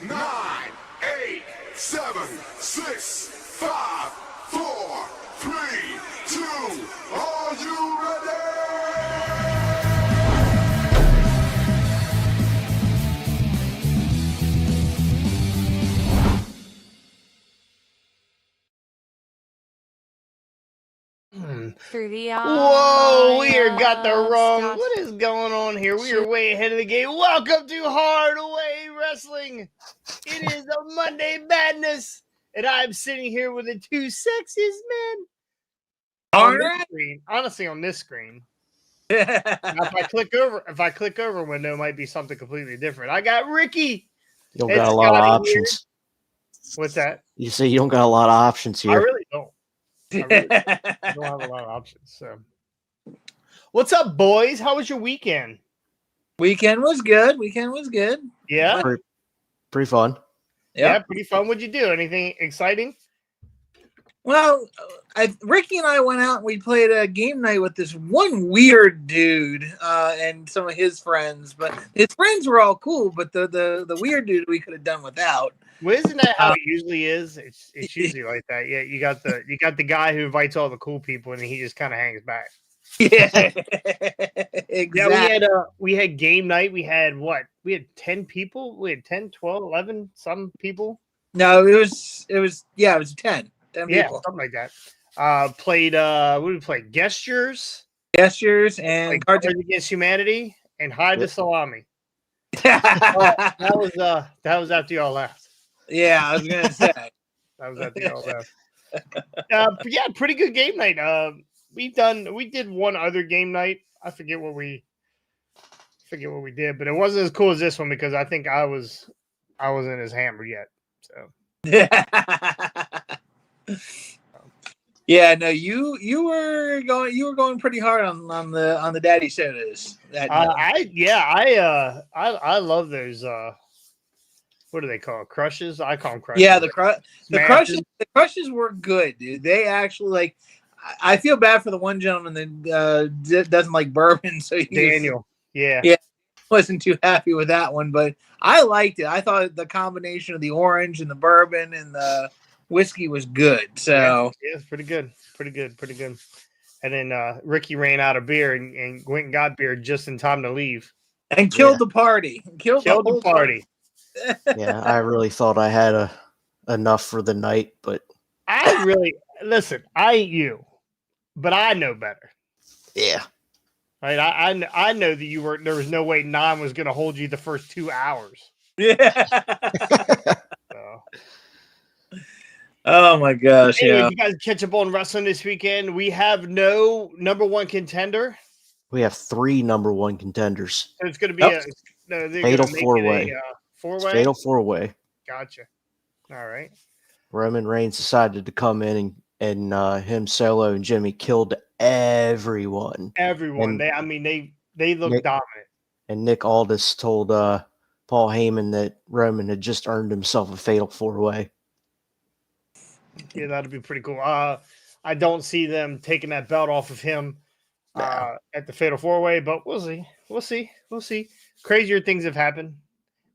9, 8, 7, 6, 5, 4, 3, 2. Are you ready? Whoa, we are got the wrong. What is going on here? We are way ahead of the game. Welcome to Hardaway Wrestling. It is a Monday Madness, and I'm sitting here with the two sexiest men on this screen. Honestly, on this screen. Now, if I click over a window, it might be something completely different. I got Ricky. You don't got a lot of options. Here. What's that? You say you don't got a lot of options here. I really don't. I really don't have a lot of options. So, what's up, boys? How was your weekend? Weekend was good. Yeah, pretty fun. Yep. Yeah, pretty fun. What'd you do? Anything exciting? Well, Ricky and I went out and we played a game night with this one weird dude and some of his friends. But his friends were all cool, but the weird dude we could have done without. Well, isn't that how it usually is? It's usually like that. Yeah, you got the guy who invites all the cool people and he just kind of hangs back. Yeah, exactly. Yeah, we had game night. We had 10 people. We had 10, 12, 11 some people. No, it was 10 people. Something like that. Played what did we play? Gestures and Cards Against Humanity and Hide the Salami. That was after y'all left. Yeah, I was gonna say that was after y'all left. Yeah, pretty good game night. We did one other game night. I forget what we did, but it wasn't as cool as this one because I think I wasn't as hammered yet. So yeah, no, you were going pretty hard on the daddy sodas. I love those. What do they call it? Crushes? I call them crushes. Yeah, the crushes were good, dude. They actually I feel bad for the one gentleman that doesn't like bourbon, so Daniel. Yeah, wasn't too happy with that one, but I liked it. I thought the combination of the orange and the bourbon and the whiskey was good. So yeah, it's pretty good. And then Ricky ran out of beer and went and got beer just in time to leave and killed the party. Killed the party. Yeah, I really thought I had enough for the night, but I ain't you, but I know better. Yeah. Right, I know that there was no way 9 was going to hold you the first 2 hours. Yeah. Oh my gosh! Anyway, yeah. You guys catch up on wrestling this weekend. We have no number one contender. We have 3 number 1 contenders. So it's going to be a fatal 4-way. Fatal 4-way. Gotcha. All right. Roman Reigns decided to come in and him, Solo, and Jimmy killed everyone. Everyone. And they look dominant. And Nick Aldis told Paul Heyman that Roman had just earned himself a fatal 4-way. Yeah, that'd be pretty cool. I don't see them taking that belt off of him at the fatal 4-way, but we'll see. Crazier things have happened.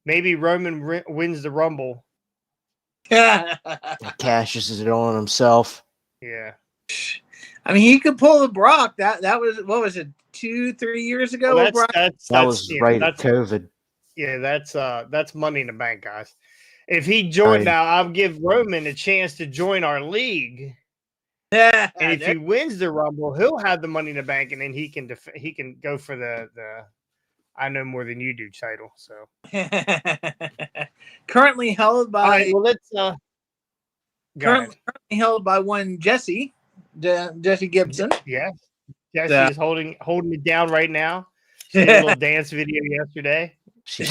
Maybe Roman wins the Rumble. Cashes it on himself. Yeah. I mean, he could pull the Brock. That was, what was it, 2-3 years ago? Well, that was right at COVID. Yeah, that's Money in the Bank, guys. If he joined now, I'll give Roman a chance to join our league. Yeah. And if he wins the Rumble, he'll have the Money in the Bank, and then he can go for the I know more than you do title. So currently held by. All right, well, let's currently held by one Jesse Gibson. Yeah, Jesse is holding it down right now. She did a little dance video yesterday. She's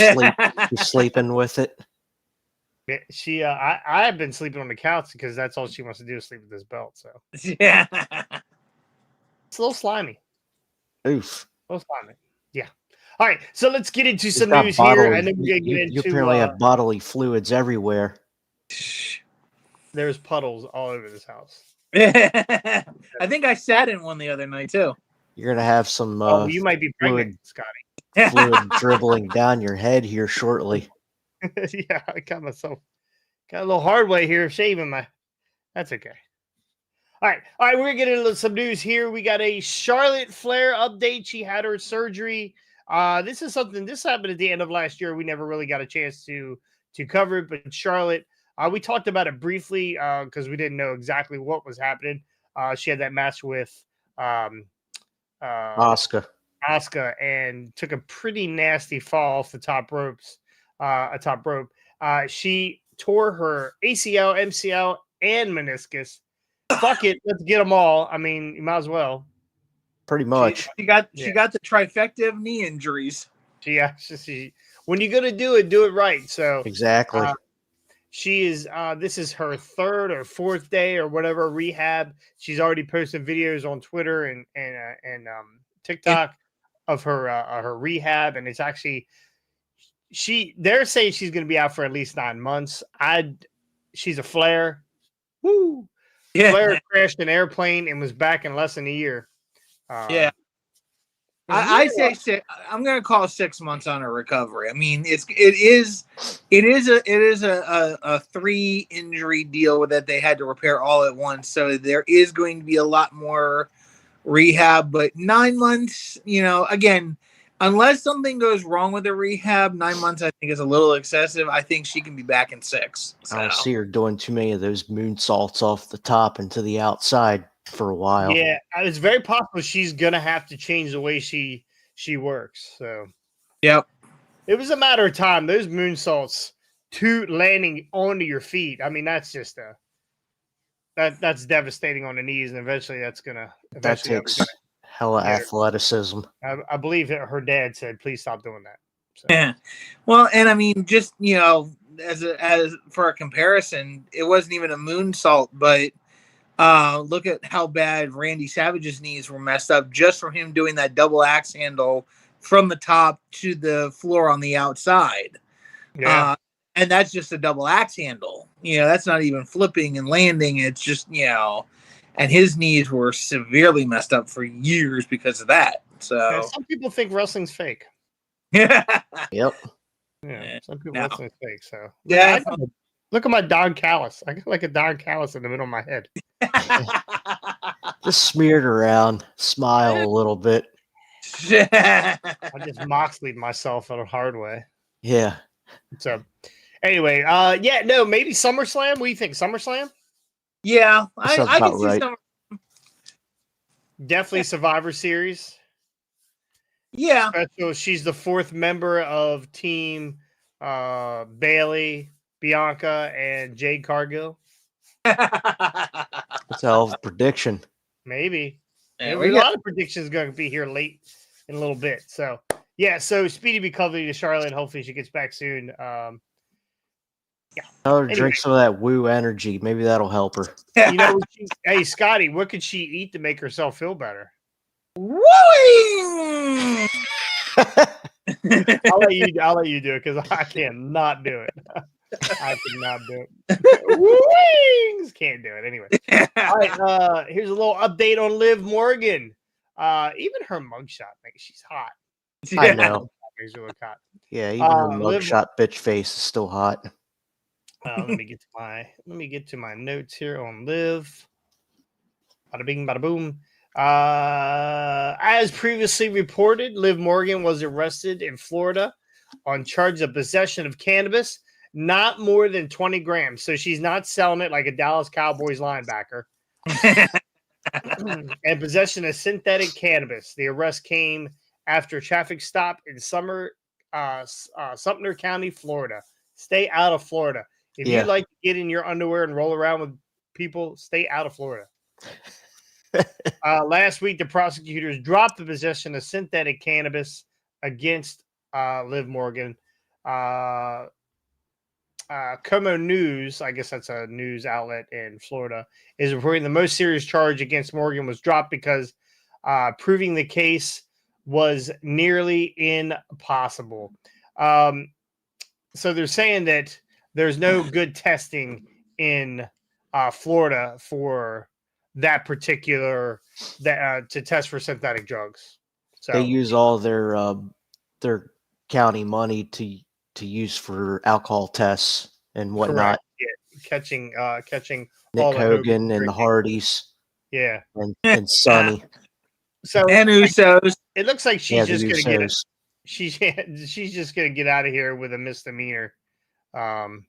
sleeping with it. She I have been sleeping on the couch because that's all she wants to do is sleep with this belt. So yeah, it's a little slimy. Oof. A little slimy. Yeah. All right, so let's get into some news here. I know we're you apparently have bodily fluids everywhere. There's puddles all over this house. I think I sat in one the other night too. You're gonna have some. You might be pregnant, Scotty. Fluid dribbling down your head here shortly. Yeah, I got a little hard way here of shaving my. That's okay. All right, we're gonna get into some news here. We got a Charlotte Flair update. She had her surgery. This is something. This happened at the end of last year. We never really got a chance to cover it, but Charlotte. We talked about it briefly because we didn't know exactly what was happening. She had that match with Oscar. Asuka and took a pretty nasty fall off the top ropes, a top rope. She tore her ACL, MCL, and meniscus. Fuck it, let's get them all. I mean, you might as well. Pretty much. She got the trifecta of knee injuries. When you're gonna do it right. So Exactly. she is. This is her third or fourth day or whatever rehab. She's already posted videos on Twitter and TikTok of her rehab, and it's actually they're saying she's going to be out for at least 9 months. She's a Flair. Woo! Yeah. Flair crashed an airplane and was back in less than a year. Yeah. I say I'm going to call 6 months on her recovery. I mean, it is a 3 injury deal that they had to repair all at once. So there is going to be a lot more rehab, but 9 months, again, unless something goes wrong with the rehab, 9 months I think is a little excessive. I think she can be back in 6. So. I don't see her doing too many of those moonsaults off the top and to the outside for a while. Yeah, it's very possible she's gonna have to change the way she works. So, yep, it was a matter of time. Those moonsaults to landing onto your feet. I mean, that's just that's devastating on the knees, and eventually that takes hella athleticism. I believe that her dad said, "Please stop doing that." So. Yeah, well, and I mean, just as for a comparison, it wasn't even a moonsault, but. Look at how bad Randy Savage's knees were messed up just from him doing that double axe handle from the top to the floor on the outside. Yeah. And that's just a double axe handle. That's not even flipping and landing. It's just, and his knees were severely messed up for years because of that. So some people think wrestling's fake. Yeah. Yep. Yeah. Some people wrestling's fake. So yeah. Look at my Don Callis. I got like a Don Callis in the middle of my head. Just smeared around, smile a little bit. I just Moxley'd myself in a hard way. Yeah. So, anyway, maybe SummerSlam. What do you think, SummerSlam? Yeah, I can see right. Definitely Survivor Series. Yeah. So she's the 4th member of Team Bailey, Bianca, and Jade Cargill. That's a hell of a prediction. Maybe. A lot of predictions going to be here late in a little bit. So, so speedy recovery to Charlotte. Hopefully she gets back soon. Tell her to drink some of that woo energy. Maybe that'll help her. Hey, Scotty, what could she eat to make herself feel better? Wooing! I'll let you do it because I cannot do it. I cannot do it. Wings can't do it anyway. All right, here's a little update on Liv Morgan. Even her mugshot, she's hot. I know. Makes her look hot. Yeah, even her mugshot bitch face is still hot. Let me get to my notes here on Liv. Bada bing, bada boom. As previously reported, Liv Morgan was arrested in Florida on charges of possession of cannabis, not more than 20 grams. So she's not selling it like a Dallas Cowboys linebacker. And possession of synthetic cannabis. The arrest came after a traffic stop in Sumner County, Florida. Stay out of Florida. If you like to get in your underwear and roll around with people, stay out of Florida. Last week, the prosecutors dropped the possession of synthetic cannabis against Liv Morgan. Como News, I guess that's a news outlet in Florida, is reporting the most serious charge against Morgan was dropped because proving the case was nearly impossible. So they're saying that there's no good testing in Florida for that particular to test for synthetic drugs. So they use all their county money to to use for alcohol tests and whatnot. Correct. Yeah, catching Nick all the Hogan and the drinking. Hardys Yeah. and Sonny. So And Usos. it looks like she's Yeah, just the gonna get it. Usos. She's just gonna get out of here with a misdemeanor. So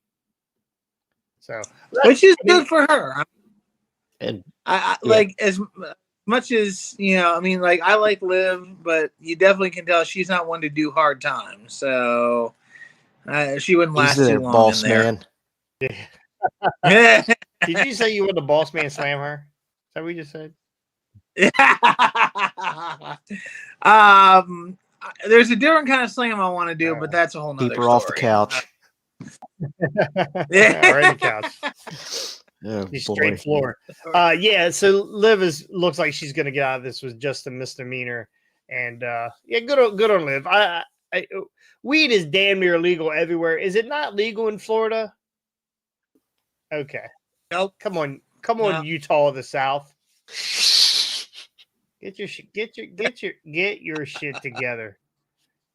Which is good for her. And I Yeah. like as much as I mean, like I like Liv, but you definitely can tell she's not one to do hard times. So she wouldn't he's last the too long boss in there. man. yeah. Did you say you want the boss man slam her? Is that what you just said? There's a different kind of slam I want to do, but that's a whole nother Keep her story. off the couch. Yeah, or in the couch. Oh, She's boy. straight floor. Yeah, so Liv looks like she's gonna get out of this with just a misdemeanor. And yeah, good on Liv. Weed is damn near legal everywhere. Is it not legal in Florida? Okay. Nope. Come on, No. Utah of the South. Get your shit together.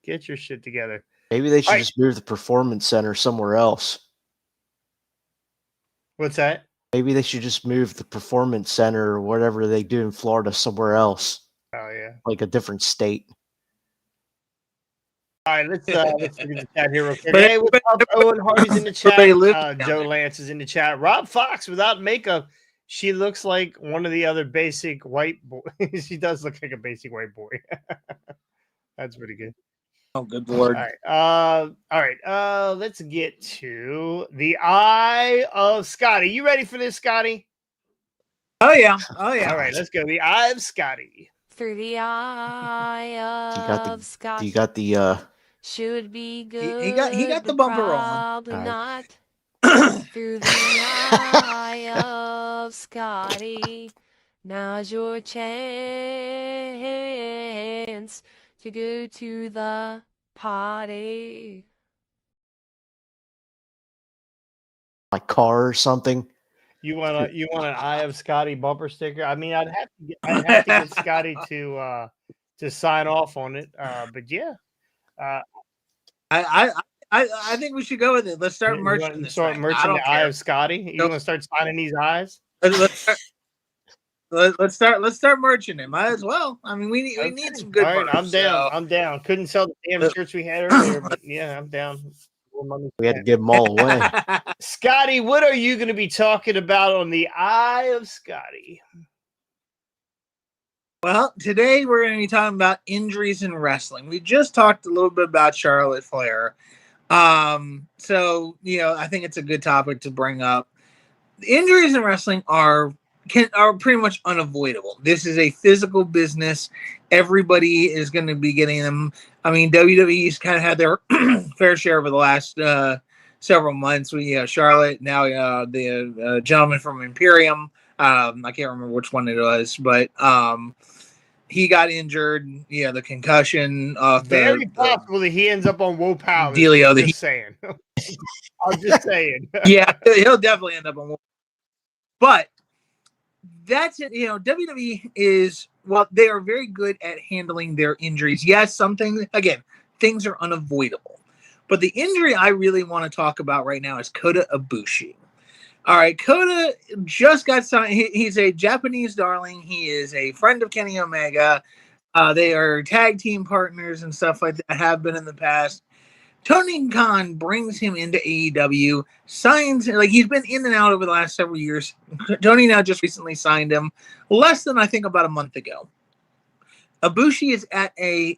Get your shit together. Maybe they should All right. just move the performance center somewhere else. What's that? Maybe they should just move the performance center or whatever they do in Florida somewhere else, Oh yeah. like a different state. All right, let's look at the chat here real quick. But- Hey, what's up? Owen Hardy's in the chat. Everybody live Joe Lance is in the chat. Rob Fox without makeup. She looks like one of the other basic white boys. She does look like a basic white boy. That's pretty good. Oh, good lord! All right. Let's get to the Eye of Scotty. You ready for this, Scotty? Oh yeah! All right, let's go. The Eye of Scotty. Through the eye of Scotty. You got the Should be good. He got the but bumper on. probably All right. not. Through the eye of Scotty. Now's your chance to go to the party. my car or something. You want an Eye of Scotty bumper sticker? I mean, I'd have to get Scotty to sign off on it. But yeah. I think we should go with it. Let's start merching this. Start thing. merching the Eye care. of Scotty. You want to start signing these eyes? Let's start merching it. Might as well. I mean, we need some good. All right, merch, I'm down. so. I'm down. Couldn't sell the damn shirts we had earlier, but yeah, I'm down. We had to give them all away. Scotty, what are you going to be talking about on the Eye of Scotty? Well, today we're going to be talking about injuries in wrestling. We just talked a little bit about Charlotte Flair. So, I think it's a good topic to bring up. Injuries in wrestling are pretty much unavoidable. This is a physical business. Everybody is going to be getting them. I mean, WWE's kind of had their fair share over the last several months. Charlotte, now the gentleman from Imperium. I can't remember which one it was, but he got injured. Yeah, the concussion. Very possible that he ends up on Woe Power. Dealio. I'm just saying. I'm just saying. Yeah, he'll definitely end up on. But that's it. WWE is, well, they are very good at handling their injuries. Yes, things are unavoidable. But the injury I really want to talk about right now is Kota Ibushi. All right, Kota just got signed. He's a Japanese darling. He is a friend of Kenny Omega. They are tag team partners and stuff like that, have been in the past. Tony Khan brings him into AEW, signs, he's been in and out over the last several years. Tony now just recently signed him, less than I think about a month ago. Ibushi is at an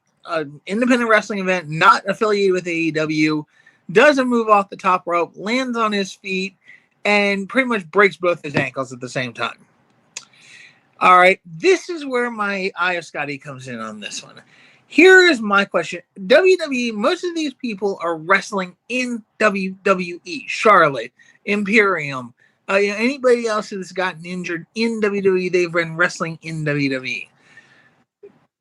independent wrestling event, not affiliated with AEW, does a move off the top rope, lands on his feet, and pretty much breaks both his ankles at the same time. All right, this is where my Eye of Scotty comes in on this one. Here is my question. WWE, most of these people are wrestling in WWE. Charlotte, Imperium, anybody else that's gotten injured in WWE, they've been wrestling in WWE.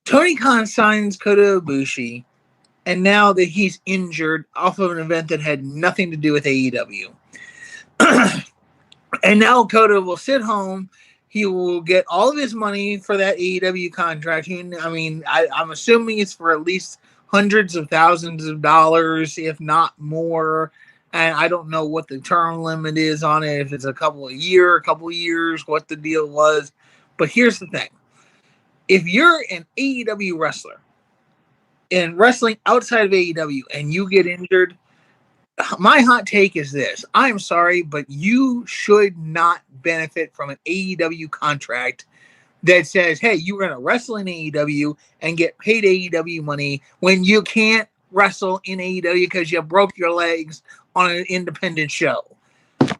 Tony Khan signs Kota Ibushi, and now that he's injured off of an event that had nothing to do with AEW. And now Kota will sit home. He will get all of his money for that AEW contract. I'm assuming it's for at least hundreds of thousands of dollars, if not more. And I don't know what the term limit is on it, if it's a couple of years, what the deal was. But here's the thing. If you're an AEW wrestler and wrestling outside of AEW and you get injured, my hot take is this. I'm sorry, but you should not benefit from an AEW contract that says, hey, you're going to wrestle in AEW and get paid AEW money when you can't wrestle in AEW because you broke your legs on an independent show.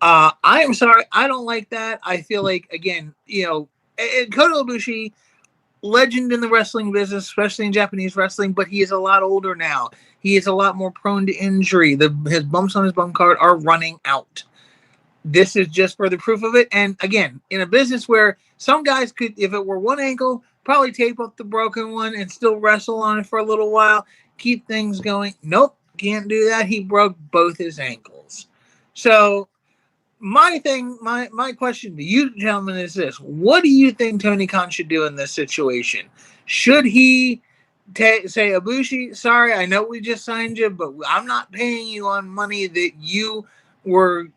I am sorry. I don't like that. I feel like, again, Kota Ibushi, legend in the wrestling business, especially in Japanese wrestling, but he is a lot older now. He is a lot more prone to injury. His bumps on his bum card are running out. This is just further proof of it. And again, in a business where some guys could, if it were one ankle, probably tape up the broken one and still wrestle on it for a little while, keep things going. Nope, can't do that. He broke both his ankles. So my question to you gentlemen is this. What do you think Tony Khan should do in this situation? Should he say, Ibushi, sorry, I know we just signed you, but I'm not paying you on money that you were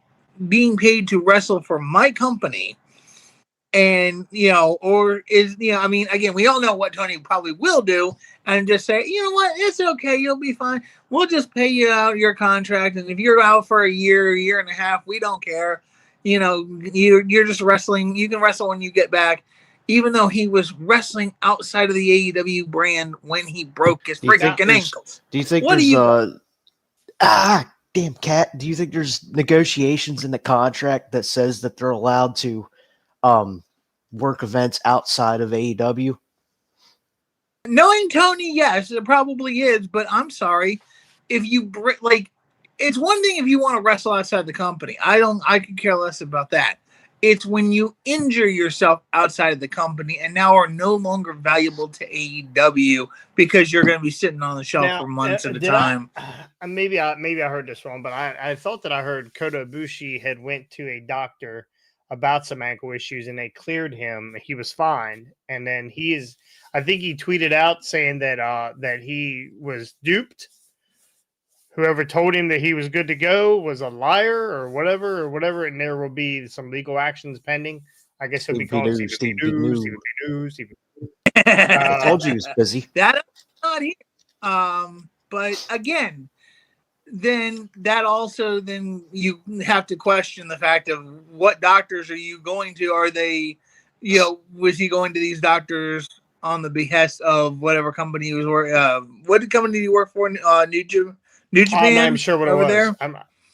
being paid to wrestle for my company? And, or is, I mean, again, we all know what Tony probably will do and just say, you know what, it's okay, you'll be fine. We'll just pay you out your contract. And if you're out for a year and a half, we don't care. You're just wrestling. You can wrestle when you get back, even though he was wrestling outside of the AEW brand when he broke his freaking ankles. Do you think damn cat, do you think there's negotiations in the contract that says that they're allowed to work events outside of AEW? Knowing Tony, yes, it probably is, but I'm sorry. If you it's one thing if you want to wrestle outside the company. I could care less about that. It's when you injure yourself outside of the company and now are no longer valuable to AEW because you're going to be sitting on the shelf for months at a time. Maybe I heard this wrong, but I thought that I heard Kota Ibushi had went to a doctor about some ankle issues and they cleared him. He was fine. And then I think he tweeted out saying that he was duped. Whoever told him that he was good to go was a liar or whatever, and there will be some legal actions pending. I guess he'll be calling Stevie News. I told you he was busy. That is not here. But again, then you have to question the fact of what doctors are you going to? Are they, was he going to these doctors on the behest of whatever company he was working? What company did he work for? New Japan. I'm not sure what over it was. There.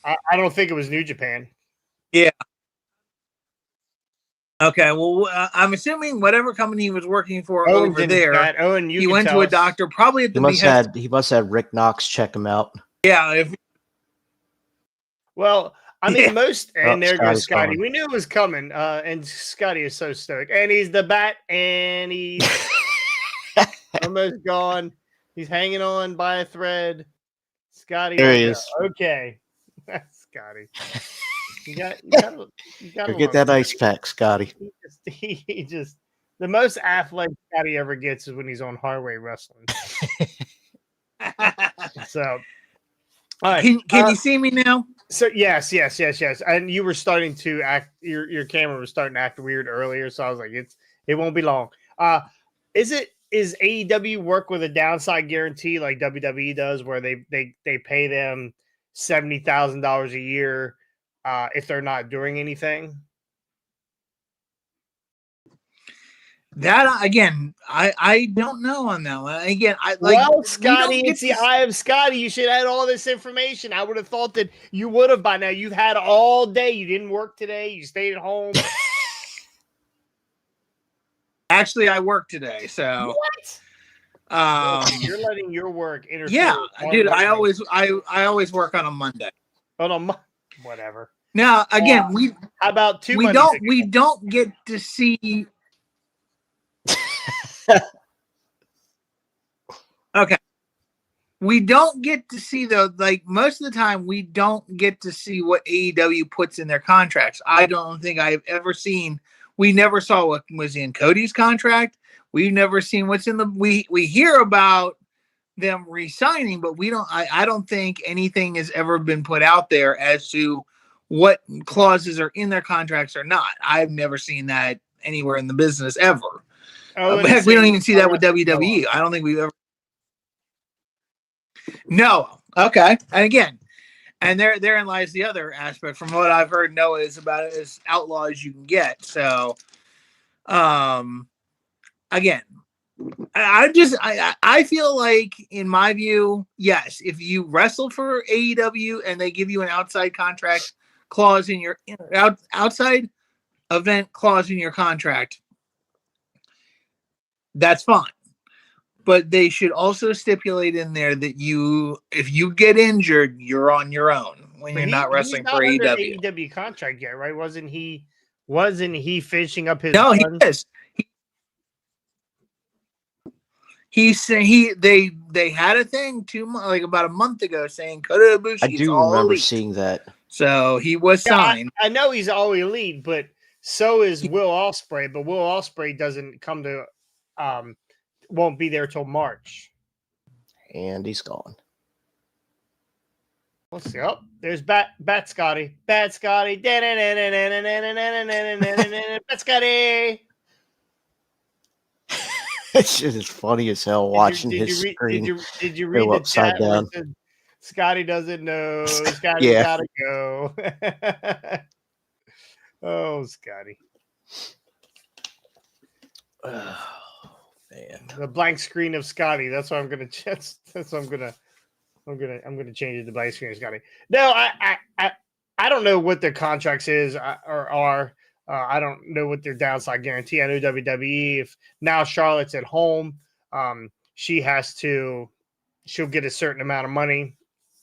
I don't think it was New Japan. Yeah. Okay. Well, I'm assuming whatever company he was working for over there, he went to a doctor, probably at the behest. He must have Rick Knox check him out. Yeah. Well, I mean, there goes Scotty. Gone. We knew it was coming, and Scotty is so stoic. And he's the bat, and he's almost gone. He's hanging on by a thread. Scotty. There he is. Okay. Scotty. You got to get that ice pack, Scotty. He just the most athletic Scotty ever gets is when he's on Highway Wrestling. So, all right. Can you see me now? So yes. And you were starting to act. Your camera was starting to act weird earlier, so I was like, it won't be long. Is AEW work with a downside guarantee like WWE does, where they pay them $70,000 a year if they're not doing anything? That again, I don't know on that one. Again, Scotty, it's the Eye of Scotty. You should have all this information. I would have thought that you would have by now. You've had all day. You didn't work today. You stayed at home. Actually, I work today, so what? You're letting your work interfere. Yeah, dude. I always work on a Monday. Whatever. Now, again, how about 2 we Mondays we don't get to see. Okay. We don't get to see most of the time we don't get to see what AEW puts in their contracts. I don't think I've ever seen. We never saw what was in Cody's contract. We've never seen what's in we hear about them re-signing, but we don't. I don't think anything has ever been put out there as to what clauses are in their contracts or not. I've never seen that anywhere in the business ever. Heck, we don't even see that with WWE. I don't think we've ever. No. Okay. And again, and therein lies the other aspect. From what I've heard, Noah is about it as outlaw as you can get. So, again, I feel like, in my view, yes, if you wrestle for AEW and they give you an outside contract clause in your outside event clause in your contract, that's fine. But they should also stipulate in there that if you get injured, you're on your own when you're not wrestling for AEW. He's not under AEW contract yet, right? Wasn't he finishing up his? No, he is. They had a thing about a month ago saying Kota Ibushi. I do remember seeing that. So he was signed. I know he's all elite, but so is Will Ospreay. But Will Ospreay doesn't come to, won't be there till March. And he's gone. Let's see. Oh, there's Bat Scotty. Bat Scotty. Bat Scotty. That shit is funny as hell watching his screen. Did you read the upside chat down? Said, Scotty doesn't know. Scotty gotta go. Oh, Scotty. Oh, man. The blank screen of Scotty. That's what I'm gonna. That's what I'm gonna change it to blank screen of Scotty. No, I don't know what their contracts is or are. I don't know what their downside guarantee. I know WWE, if now Charlotte's at home, she'll get a certain amount of money.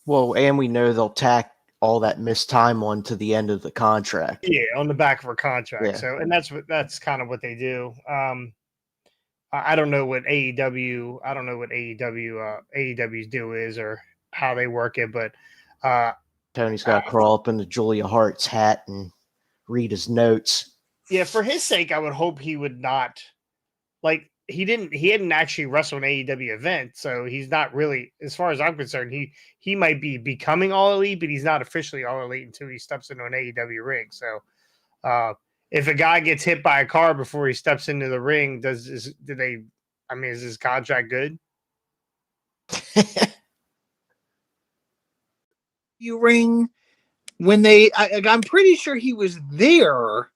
Well, and we know they'll tack all that missed time on to the end of the contract. Yeah, on the back of her contract. Yeah. So, and that's kind of what they do. I don't know what AEW. I don't know what AEW's do is or how they work it, but Tony's got to crawl up into Julia Hart's hat and read his notes. Yeah, for his sake, I would hope he would not. Like he hadn't actually wrestled an AEW event, so he's not really, as far as I'm concerned, he might be becoming all elite, but he's not officially all elite until he steps into an AEW ring. So, if a guy gets hit by a car before he steps into the ring, is his contract good? You ring when I'm pretty sure he was there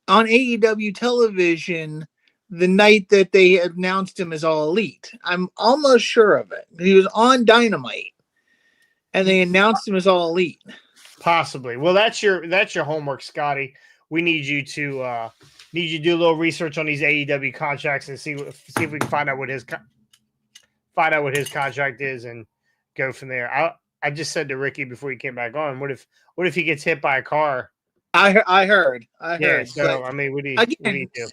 on AEW television the night that they announced him as all elite. I'm almost sure of it. He was on Dynamite and they announced him as all elite. Possibly. Well, that's your homework, Scotty. We need you to do a little research on these AEW contracts and see if we can find out what his contract is and go from there. I just said to Ricky before he came back on, what if he gets hit by a car? I heard. Yeah, so I mean, what do you do?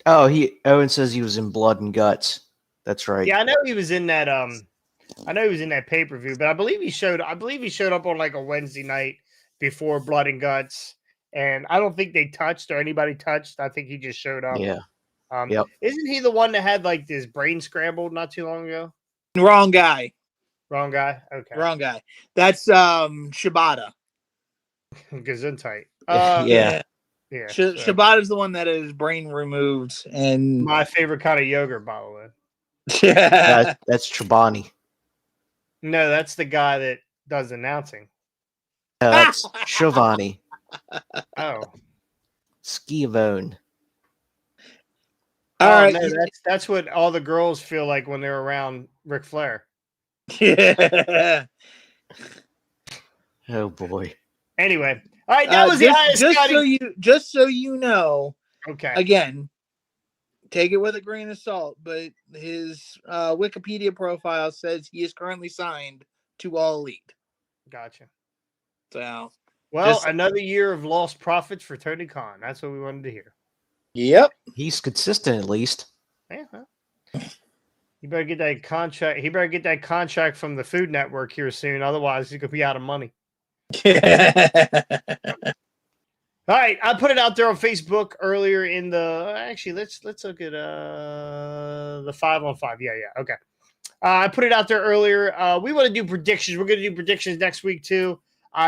Oh, Owen says he was in Blood and Guts. That's right. Yeah, I know he was in that. I know he was in that pay-per-view, but I believe he showed up on like a Wednesday night before Blood and Guts, and I don't think they touched or anybody touched. I think he just showed up. Yeah. Yep. Isn't he the one that had like this brain scrambled not too long ago? Wrong guy. Wrong guy. Okay. Wrong guy. That's Shibata. Gesundheit. Yeah. Yeah. Shibata's the one that had his brain removed, and my favorite kind of yogurt, by the way. Yeah. That's Chobani. No, that's the guy that does announcing. That's Shivani. Oh. Skivone. All right. No, that's what all the girls feel like when they're around Ric Flair. Yeah. Oh boy. Anyway, all right, that was the Eye of Scotty. Just so you know. Okay. Again, take it with a grain of salt, but his Wikipedia profile says he is currently signed to All Elite. Gotcha. So, another year of lost profits for Tony Khan. That's what we wanted to hear. Yep. He's consistent at least. Yeah. You better get that contract. He better get that contract from the Food Network here soon. Otherwise, he's gonna be out of money. All right, I put it out there on Facebook earlier in the. Actually, let's look at the 5-on-5. Yeah, okay. I put it out there earlier. We want to do predictions. We're going to do predictions next week too.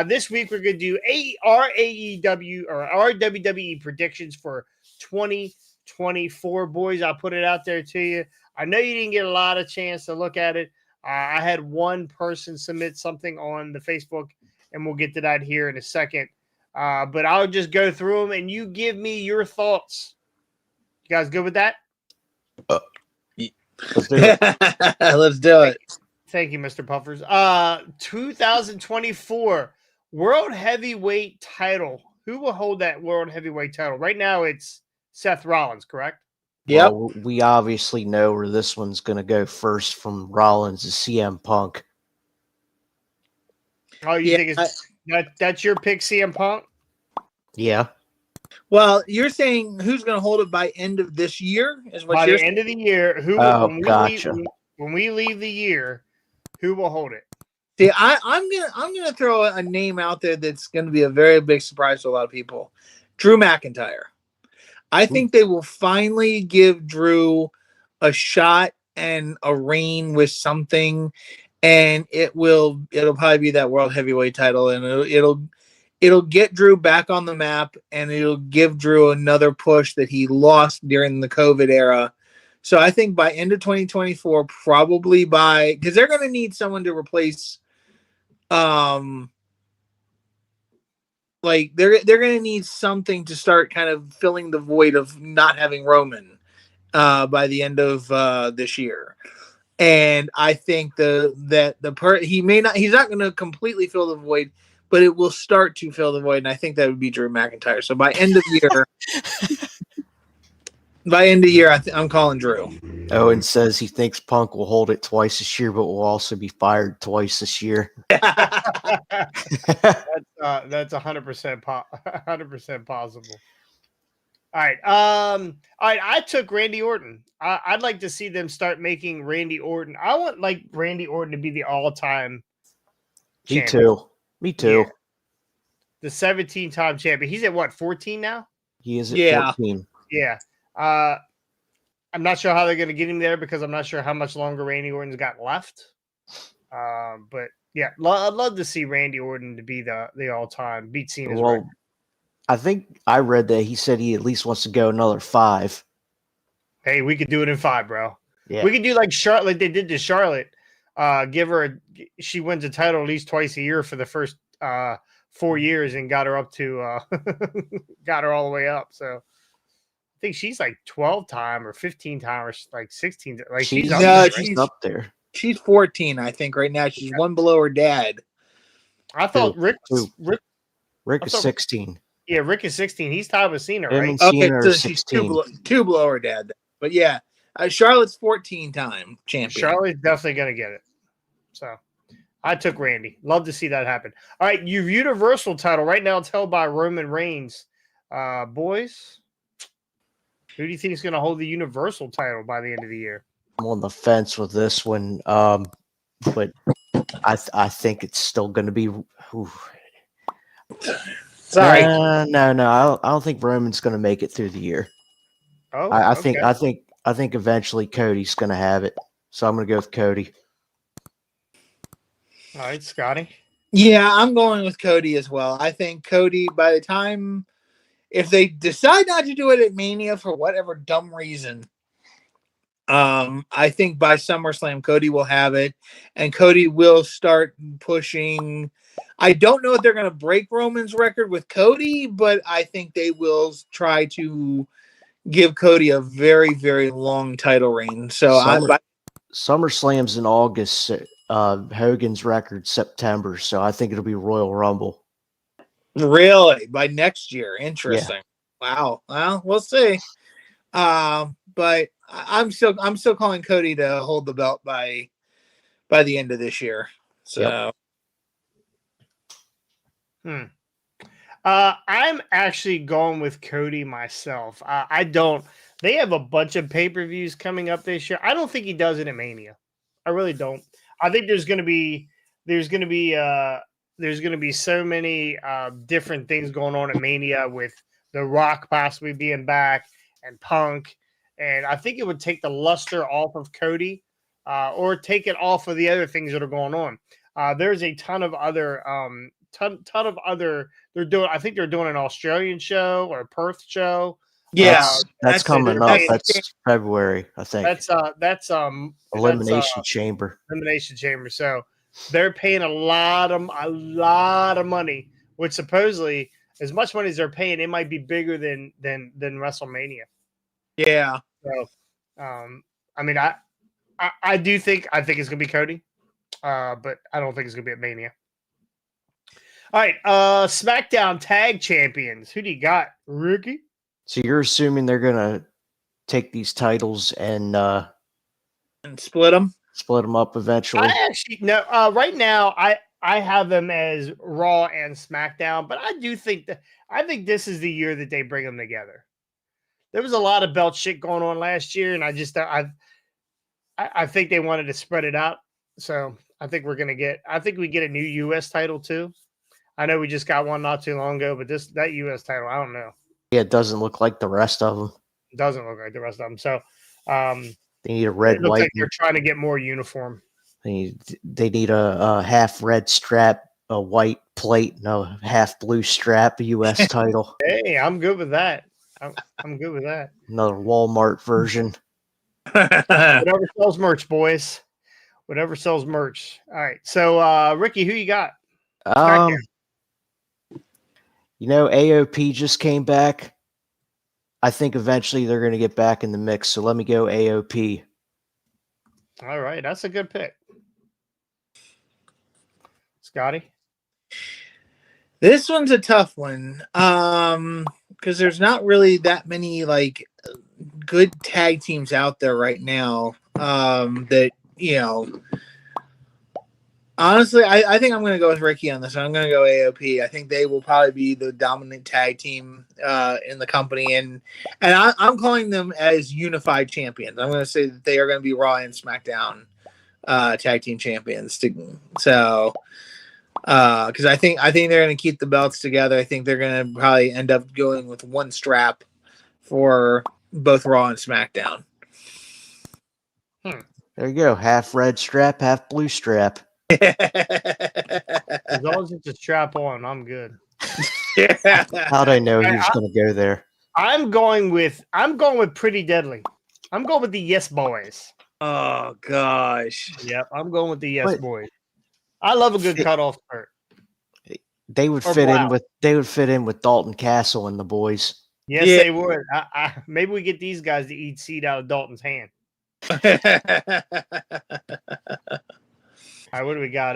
This week we're going to do RAEW or RWWE predictions for 2024. Boys, I'll put it out there to you. I know you didn't get a lot of chance to look at it. I had one person submit something on the Facebook, and we'll get to that here in a second. But I'll just go through them, and you give me your thoughts. You guys good with that? Let's do it. Let's do it. Thank you, Mr. Puffers. 2024 World Heavyweight title. Who will hold that World Heavyweight title? Right now, it's Seth Rollins, correct? Yep. Well, we obviously know where this one's going to go first from Rollins to CM Punk. Oh, you think it's that's your pick, CM Punk? Yeah. Well, you're saying who's going to hold it by end of this year? Is what By you're the end of the year, Gotcha. When we leave the year, who will hold it? See, I'm gonna throw a name out there that's going to be a very big surprise to a lot of people. Drew McIntyre. I think they will finally give Drew a shot and a reign with something, and it'll probably be that World Heavyweight title, and it'll get Drew back on the map, and it'll give Drew another push that he lost during the COVID era. So I think by end of 2024, probably because they're going to need someone to replace. Like they're going to need something to start kind of filling the void of not having Roman by the end of this year. And I think he's not going to completely fill the void, but it will start to fill the void. And I think that would be Drew McIntyre. So by end of year, I'm calling Drew. Owen says he thinks Punk will hold it twice this year, but will also be fired twice this year. That's 100% possible. All right. I took Randy Orton. I'd like to see them start making Randy Orton. I want like Randy Orton to be the all-time champion. Me too. Yeah. The 17-time champion. He's at what, 14 now? He is at 14. Yeah. I'm not sure how they're going to get him there because I'm not sure how much longer Randy Orton's got left. But yeah, I'd love to see Randy Orton to be the all-time beat Cena's record. I think I read that he said he at least wants to go another 5. Hey, we could do it in 5, bro. Yeah. We could do like Charlotte, like they did to Charlotte. She wins a title at least twice a year for the first 4 years and got her up to got her all the way up. So I think she's like 12-time or 15-time or like 16. Like she's up there. She's 14, I think, right now. She's one below her dad. I thought Rick is 16. Yeah, Rick is 16. He's tied with Cena, Him right? and Cena Okay, are so she's 16. two below her dad. But yeah, Charlotte's 14-time champion. Charlotte's definitely going to get it. So I took Randy. Love to see that happen. All right, your Universal title right now it's held by Roman Reigns. Boys, who do you think is going to hold the Universal title by the end of the year? I'm on the fence with this one, but I think it's still going to be. Sorry, no. I don't think Roman's going to make it through the year. Oh, I think eventually Cody's going to have it. So I'm going to go with Cody. All right, Scotty. Yeah, I'm going with Cody as well. I think Cody, by the time, if they decide not to do it at Mania for whatever dumb reason, I think by SummerSlam, Cody will have it, and Cody will start pushing. I don't know if they're going to break Roman's record with Cody, but I think they will try to give Cody a very, very long title reign. So SummerSlam's in August. Hogan's record September, so I think it'll be Royal Rumble. Really, by next year? Interesting. Yeah. Wow. Well, we'll see. But I'm still calling Cody to hold the belt by the end of this year. So. Yep. I'm actually going with Cody myself. They have a bunch of pay-per-views coming up this year. I don't think he does it at Mania. I really don't. I think there's going to be so many different things going on at Mania with The Rock possibly being back and Punk, and I think it would take the luster off of Cody or take it off of the other things that are going on. There's a ton of other they're doing. I think they're doing an Australian show or a Perth show. Yeah, that's coming up. That's February, I think. That's Elimination Chamber. Elimination Chamber. So they're paying a lot of money, which supposedly, as much money as they're paying, it might be bigger than WrestleMania. Yeah. So, I mean, I do think it's gonna be Cody, but I don't think it's gonna be at Mania. All right, SmackDown Tag Champions. Who do you got, Ricky? So you're assuming they're gonna take these titles and split them up eventually? I actually no. Right now, I have them as Raw and SmackDown, but I do think I think this is the year that they bring them together. There was a lot of belt shit going on last year, and I think they wanted to spread it out. So I think we get a new U.S. title too. I know we just got one not too long ago, but that U.S. title, I don't know. Yeah, it doesn't look like the rest of them. It doesn't look like the rest of them. So they need a red, it looks white. like they're trying to get more uniform. They need a half red strap, a white plate, and a half blue strap, a U.S. title. Hey, I'm good with that. I'm good with that. Another Walmart version. Whatever sells merch, boys. Whatever sells merch. All right. So, Ricky, who you got? AOP just came back. I think eventually they're going to get back in the mix. So let me go AOP. All right. That's a good pick. Scotty? This one's a tough one. Because there's not really that many like good tag teams out there right now. That, honestly, I think I'm going to go with Ricky on this one. I'm going to go AOP. I think they will probably be the dominant tag team in the company, and I'm calling them as unified champions. I'm going to say that they are going to be Raw and SmackDown tag team champions. So, because I think they're going to keep the belts together. I think they're going to probably end up going with one strap for both Raw and SmackDown. There you go. Half red strap, half blue strap. As long as it's a strap on, I'm good. How'd I know he was going to go there? I'm going with Pretty Deadly. I'm going with the Yes Boys. Oh gosh. Yep, I'm going with the Yes Boys. I love a good cutoff skirt. They would fit in with Dalton Castle and the boys. Yes, they would. Maybe we get these guys to eat seed out of Dalton's hand. All right, what do we got?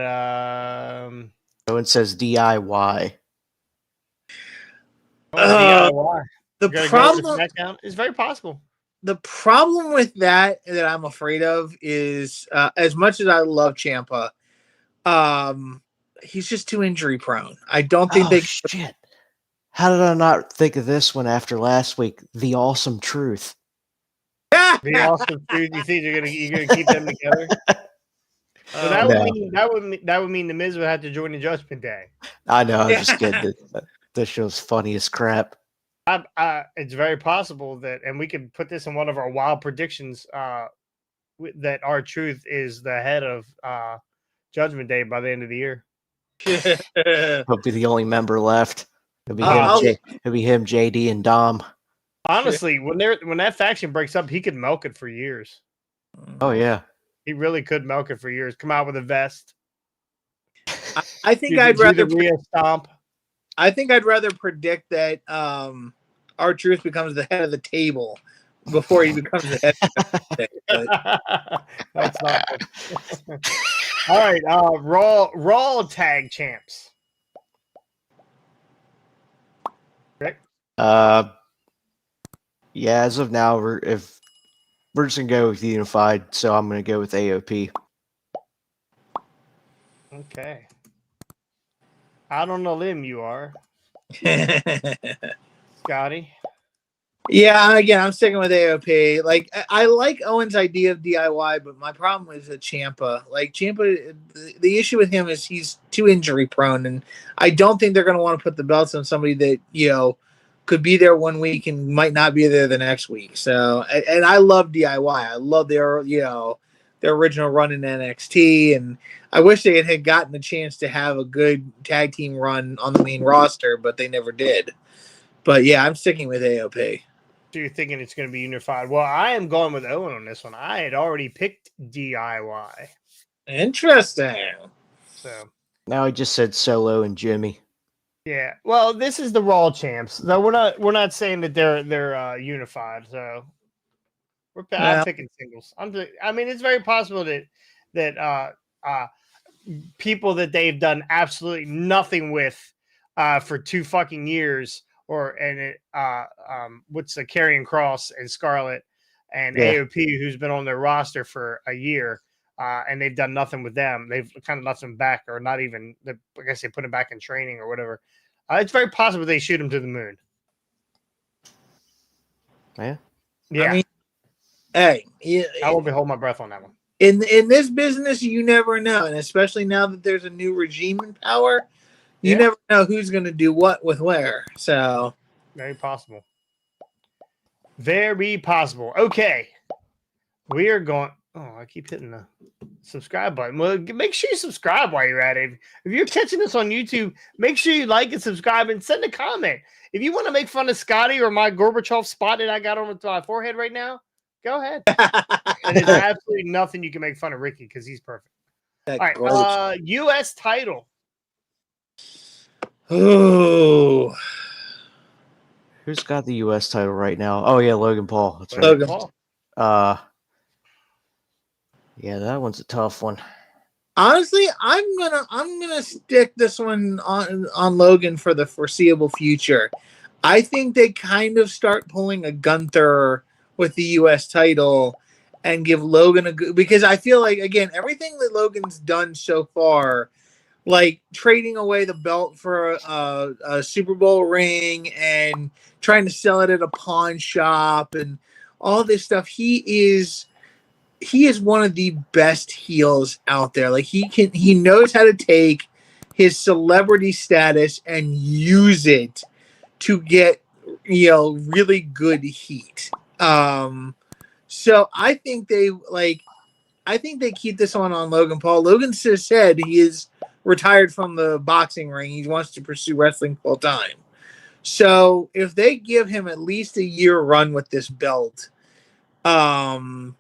So it says DIY. DIY. The problem is very possible. The problem with that I'm afraid of is, as much as I love Ciampa, he's just too injury prone. I don't think shit. How did I not think of this one after last week? The Awesome Truth. The Awesome Truth. You think you're gonna keep them together? So that would mean the Miz would have to join the Judgment Day. I know. I'm just kidding. This show's funny as crap. It's very possible that, and we could put this in one of our wild predictions, that R-Truth is the head of Judgment Day by the end of the year. He'll be the only member left. It'll be him, JD, and Dom. Honestly, when that faction breaks up, he could milk it for years. Oh yeah, he really could milk it for years. Come out with a vest. I think I'd rather stomp. I think I'd rather predict that R-Truth becomes the head of the table before he becomes the head of the table. That's not all right. Raw tag champs. Rick? Yeah, as of now, we're just gonna go with unified, so I'm gonna go with AOP. Okay. Out on a limb, you are. Scotty? Yeah, again, I'm sticking with AOP. Like, I like Owen's idea of DIY, but my problem is Ciampa. Like, Ciampa, the issue with him is he's too injury prone, and I don't think they're going to want to put the belts on somebody that, could be there one week and might not be there the next week. So, and I love DIY. I love their, their original run in NXT, and I wish they had gotten the chance to have a good tag team run on the main roster, but they never did. But yeah, I'm sticking with AOP. So you're thinking it's going to be unified. Well, I am going with Owen on this one. I had already picked DIY. Interesting. So Now I just said Solo and Jimmy. yeah. Well, this is the Raw champs. Though we're not saying that they're unified. So I'm picking singles. I mean, it's very possible that people that they've done absolutely nothing with for 2 fucking years, what's the Karrion Kross and Scarlett and AOP, who's been on their roster for a year, and they've done nothing with them. They've kind of left them back, or not even. I guess they put them back in training or whatever. It's very possible they shoot them to the moon. Yeah. Yeah. I mean, hey, I will be holding my breath on that one. In this business, you never know, and especially now that there's a new regime in power, you never know who's going to do what with where. So very possible. Very possible. Okay, we are going. Oh, I keep hitting the subscribe button. Well, make sure you subscribe while you're at it. If you're catching this on YouTube, make sure you like and subscribe and send a comment. If you want to make fun of Scotty or my Gorbachev spot that I got on my forehead right now, go ahead. And there's absolutely nothing you can make fun of Ricky because he's perfect. All right, U.S. title. Oh, Who's got the U.S. title right now? Oh yeah, Logan Paul. That's right. Logan Paul. Yeah, that one's a tough one. Honestly, I'm gonna stick this one on Logan for the foreseeable future. I think they kind of start pulling a Gunther with the U.S. title and give Logan because I feel like, again, everything that Logan's done so far, like trading away the belt for a Super Bowl ring and trying to sell it at a pawn shop and all this stuff, he is one of the best heels out there. Like he knows how to take his celebrity status and use it to get, really good heat. So I think they keep this one on Logan Paul. Logan said he is retired from the boxing ring. He wants to pursue wrestling full time. So if they give him at least a year run with this belt, I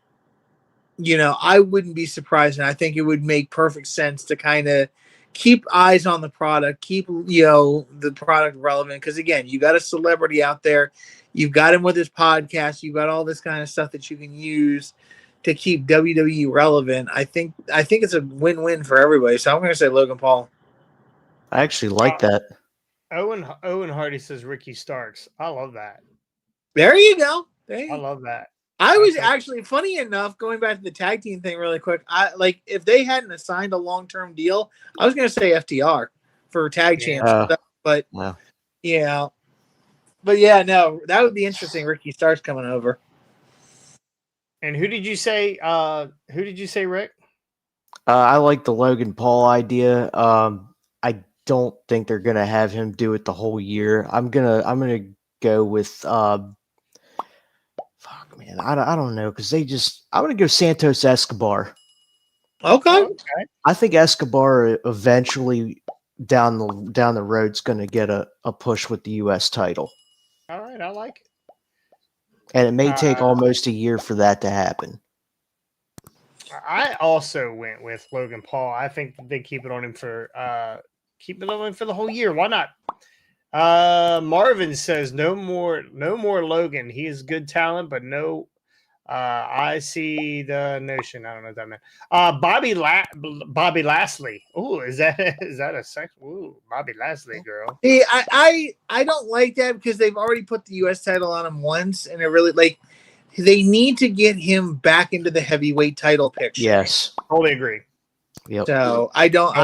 wouldn't be surprised. And I think it would make perfect sense to kind of keep eyes on the product, keep, the product relevant. Because again, you got a celebrity out there. You've got him with his podcast. You've got all this kind of stuff that you can use to keep WWE relevant. I think it's a win-win for everybody. So I'm going to say Logan Paul. I actually like that. Owen Hardy says Ricky Starks. I love that. There you go. I love that. I was actually, funny enough, going back to the tag team thing really quick. If they hadn't assigned a long-term deal, I was going to say FTR for tag champs. But yeah. But yeah, no, that would be interesting. Ricky Starks coming over. And who did you say? Rick? I like the Logan Paul idea. I don't think they're gonna have him do it the whole year. I'm gonna go with fuck man. I don't know because I'm gonna go Santos Escobar. Okay. I think Escobar eventually down the road's gonna get a push with the U.S. title. All right, I like it. And it may take almost a year for that to happen. I also went with Logan Paul. I think they keep it on him for the whole year. Why not? Marvin says no more Logan. He is good talent, but no. I see the notion. I don't know what that meant. Bobby Lashley. Ooh, is that a sex? Ooh, Bobby Lashley girl. See, I don't like that because they've already put the U.S. title on him once, and it really they need to get him back into the heavyweight title picture. Yes, totally agree. Yep. So I don't.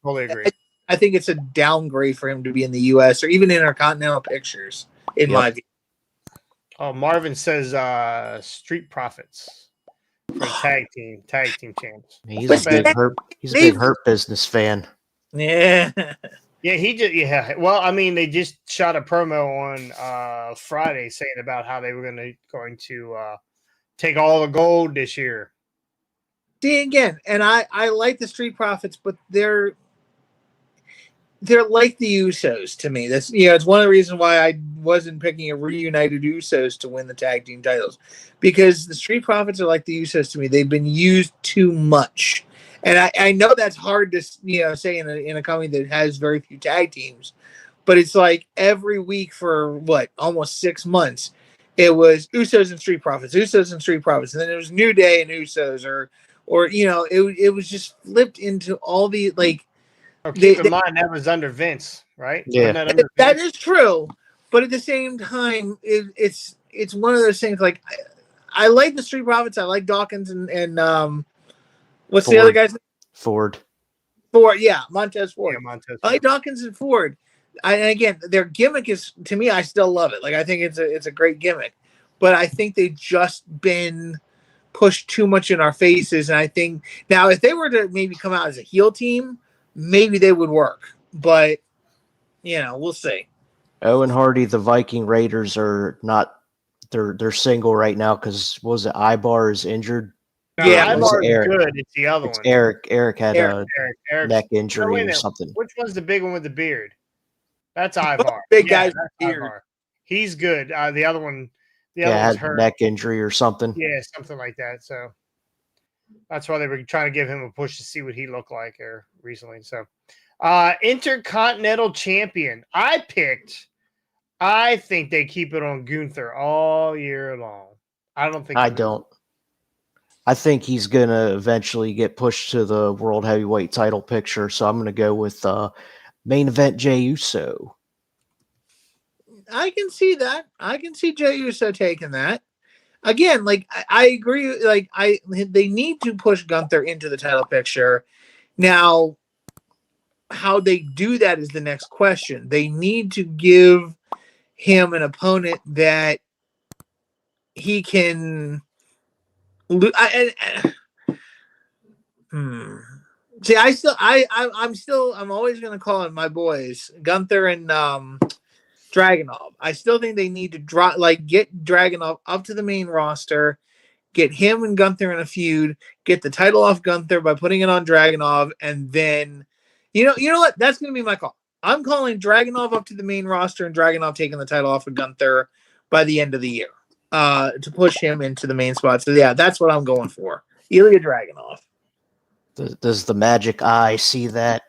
Totally agree. I think it's a downgrade for him to be in the U.S. or even Intercontinental pictures, in my view. Oh, Marvin says Street Profits for tag team champs. He's a big hurt business fan. Yeah. Yeah, Well, I mean, they just shot a promo on Friday saying about how they were going to take all the gold this year. See again, and I like the Street Profits, but they're like the Usos to me. That's it's one of the reasons why I wasn't picking a reunited Usos to win the tag team titles, because the Street Profits are like the Usos to me. They've been used too much, and I know that's hard to say in a company that has very few tag teams, but it's like every week for what almost 6 months, it was Usos and Street Profits, Usos and Street Profits, and then it was New Day and Usos, or it was just flipped into all the like. Oh, keep in mind that was under Vince, right? Yeah. Wasn't that under That Vince? is true, but at the same time, it's one of those things. Like I like the Street Profits. I like Dawkins and what's the other guy's name? Ford. Ford, yeah, Montez Ford. Yeah, Montez I like Dawkins and Ford. And again, their gimmick is, to me, I still love it. Like I think it's a great gimmick, but I think they've just been pushed too much in our faces. And I think now if they were to maybe come out as a heel team, maybe they would work. But we'll see. Owen Hardy, the Viking Raiders are not. They're single right now because was it Ibar is injured? No, Yeah, it was Ivar's Eric. good. It's the other It's one. Eric. Eric had a Eric's, neck no, injury wait a or minute. something. Which one's the big one with the beard? That's Ivar. Big Yeah, guy's that's beard. Ivar. He's good. The other one, Yeah, one's had hurt. neck injury or something. Yeah, something like that. So that's why they were trying to give him a push to see what he looked like recently. So, Intercontinental Champion. I think they keep it on Gunther all year long. I don't think. I don't. I think he's gonna eventually get pushed to the World Heavyweight title picture. So I'm gonna go with main event Jey Uso. I can see that. I can see Jey Uso taking that. Again, like I agree. Like they need to push Gunther into the title picture. Now, how they do that is the next question. They need to give him an opponent that he can. See, I'm always going to call it my boys, Gunther and Dragunov. I still think they need to get Dragunov up to the main roster, get him and Gunther in a feud, get the title off Gunther by putting it on Dragunov, and then, you know what? That's going to be my call. I'm calling Dragunov up to the main roster and Dragunov taking the title off of Gunther by the end of the year to push him into the main spot. So yeah, that's what I'm going for. Ilya Dragunov. Does the magic eye see that?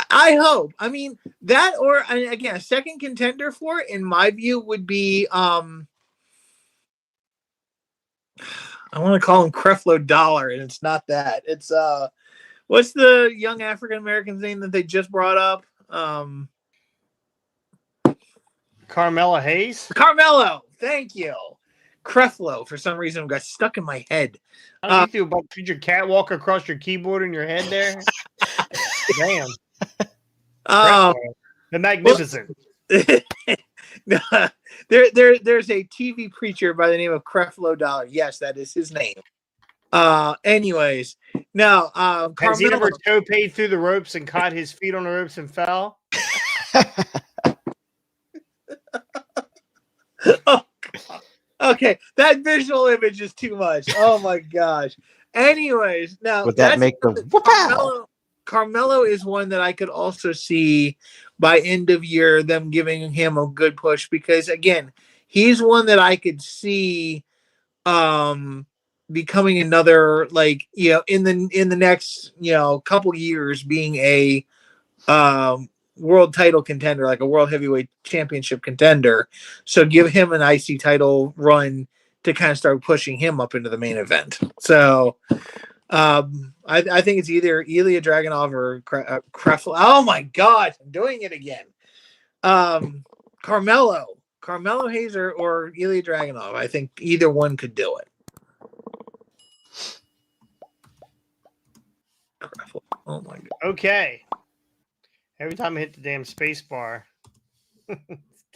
I hope. I mean, that or again, a second contender for it, in my view, would be I want to call him Creflo Dollar, and it's not that. It's what's the young African American's name that they just brought up? Carmella Hayes. Carmelo. Thank you. Creflo, for some reason, got stuck in my head. How do you feel about your catwalk across your keyboard in your head there? Damn. The Magnificent. There's a TV preacher by the name of Creflo Dollar. Yes, that is his name. Anyways, now has he ever toe paid through the ropes and caught his feet on the ropes and fell? Oh, God. Okay, that visual image is too much. Oh my gosh. Anyways, now would that make the Carmelo is one that I could also see by end of year them giving him a good push, because again, he's one that I could see becoming another, in the next couple years being a world title contender, like a world heavyweight championship contender. So give him an IC title run to kind of start pushing him up into the main event. So I think it's either Ilya Dragunov or Creflo. Oh my God, I'm doing it again. Carmelo Hayes or Ilya Dragunov. I think either one could do it. Oh my God. Okay. Every time I hit the damn space bar, this